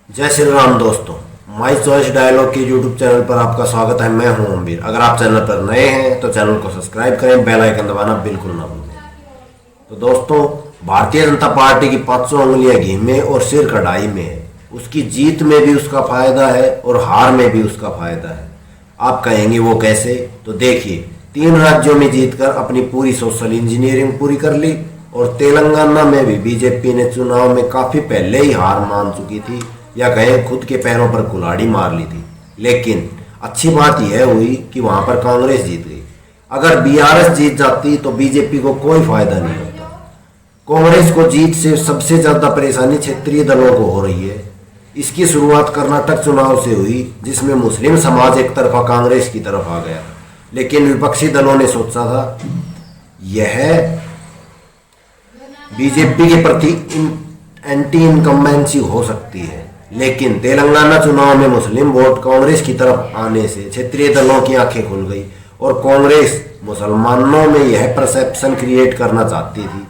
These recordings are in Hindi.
जय श्री राम दोस्तों। माई चॉइस डायलॉग के यूट्यूब चैनल पर आपका स्वागत है। मैं हूं अमबीर। अगर आप चैनल पर नए हैं तो चैनल को सब्सक्राइब करें, बेल आइकन दबाना बिल्कुल ना भूलें। तो दोस्तों, भारतीय जनता पार्टी की 500 उंगलियां घी में और सिर कढ़ाई में है। उसकी जीत में भी उसका फायदा है और हार में भी उसका फायदा है। आप कहेंगे वो कैसे? तो देखिए, 3 राज्यों में जीतकर अपनी पूरी सोशल इंजीनियरिंग पूरी कर ली और तेलंगाना में भी बीजेपी ने चुनाव में काफी पहले ही हार मान चुकी थी, या कहें खुद के पैरों पर कुल्हाड़ी मार ली थी। लेकिन अच्छी बात यह हुई कि वहां पर कांग्रेस जीत गई। अगर बीआरएस जीत जाती तो बीजेपी को कोई फायदा नहीं होता। कांग्रेस को जीत से सबसे ज्यादा परेशानी क्षेत्रीय दलों को हो रही है। इसकी शुरुआत कर्नाटक चुनाव से हुई, जिसमें मुस्लिम समाज एक तरफा कांग्रेस की तरफ आ गया। लेकिन विपक्षी दलों ने सोचा था यह बीजेपी के प्रति एंटी इनकम्बेंसी हो सकती है। लेकिन तेलंगाना चुनाव में मुस्लिम वोट कांग्रेस की तरफ आने से क्षेत्रीय दलों की आंखें खुल गई और कांग्रेस मुसलमानों में यह परसेप्शन क्रिएट करना चाहती थी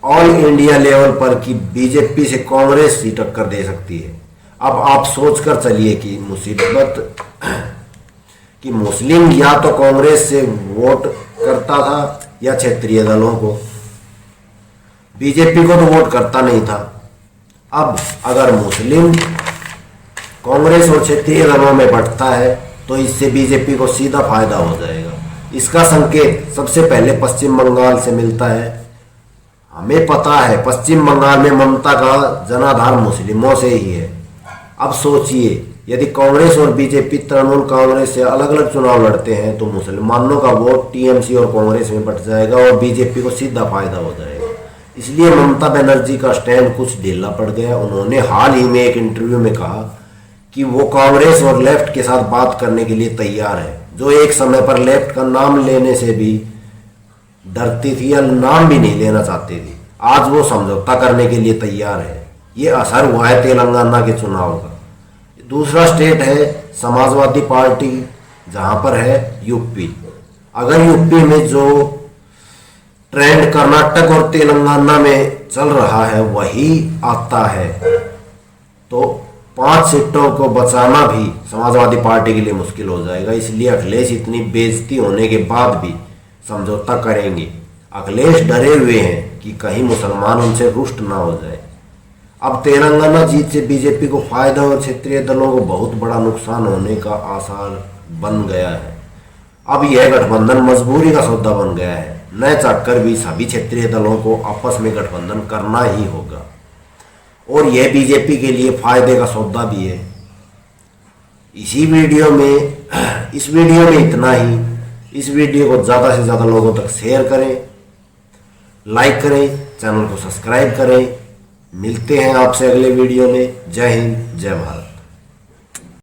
ऑल इंडिया लेवल पर कि बीजेपी से कांग्रेस ही टक्कर दे सकती है। अब आप सोचकर चलिए कि मुसीबत कि मुस्लिम या तो कांग्रेस से वोट करता था या क्षेत्रीय दलों को। बीजेपी को तो वोट करता नहीं था। अब अगर मुस्लिम कांग्रेस और क्षेत्रीय दलों में बढ़ता है तो इससे बीजेपी को सीधा फायदा हो जाएगा। इसका संकेत सबसे पहले पश्चिम बंगाल से मिलता है। हमें पता है पश्चिम बंगाल में ममता का जनाधार मुस्लिमों से ही है। अब सोचिए, यदि कांग्रेस और बीजेपी तृणमूल कांग्रेस से अलग अलग चुनाव लड़ते हैं तो मुसलमानों का वोट टीएमसी और कांग्रेस में बट जाएगा और बीजेपी को सीधा फायदा हो जाएगा। इसलिए ममता बनर्जी का स्टैंड कुछ ढीला पड़ गया। उन्होंने हाल ही में एक इंटरव्यू में कहा कि वो कांग्रेस और लेफ्ट के साथ बात करने के लिए तैयार है, जो एक समय पर लेफ्ट का नाम लेने से भी डरती थी या नाम भी नहीं लेना चाहती थी। आज वो समझौता करने के लिए तैयार है। ये असर हुआ है तेलंगाना के चुनाव का। दूसरा स्टेट है समाजवादी पार्टी, जहां पर है यूपी। अगर यूपी में जो ट्रेंड कर्नाटक और तेलंगाना में चल रहा है वही आता है तो 5 सीटों को बचाना भी समाजवादी पार्टी के लिए मुश्किल हो जाएगा। इसलिए अखिलेश इतनी बेइज्जती होने के बाद भी समझौता करेंगे। अखिलेश डरे हुए हैं कि कहीं मुसलमान उनसे रुष्ट ना हो जाए। अब तेलंगाना जीत से बीजेपी को फायदा और क्षेत्रीय दलों को बहुत बड़ा नुकसान होने का आसार बन गया है। अब यह गठबंधन मजबूरी का सौदा बन गया है। न चाहकर भी सभी क्षेत्रीय दलों को आपस में गठबंधन करना ही होगा और यह बीजेपी के लिए फायदे का सौदा भी है। इस वीडियो में इतना ही। इस वीडियो को ज़्यादा से ज़्यादा लोगों तक शेयर करें, लाइक करें, चैनल को सब्सक्राइब करें। मिलते हैं आपसे अगले वीडियो में। जय हिंद, जय भारत।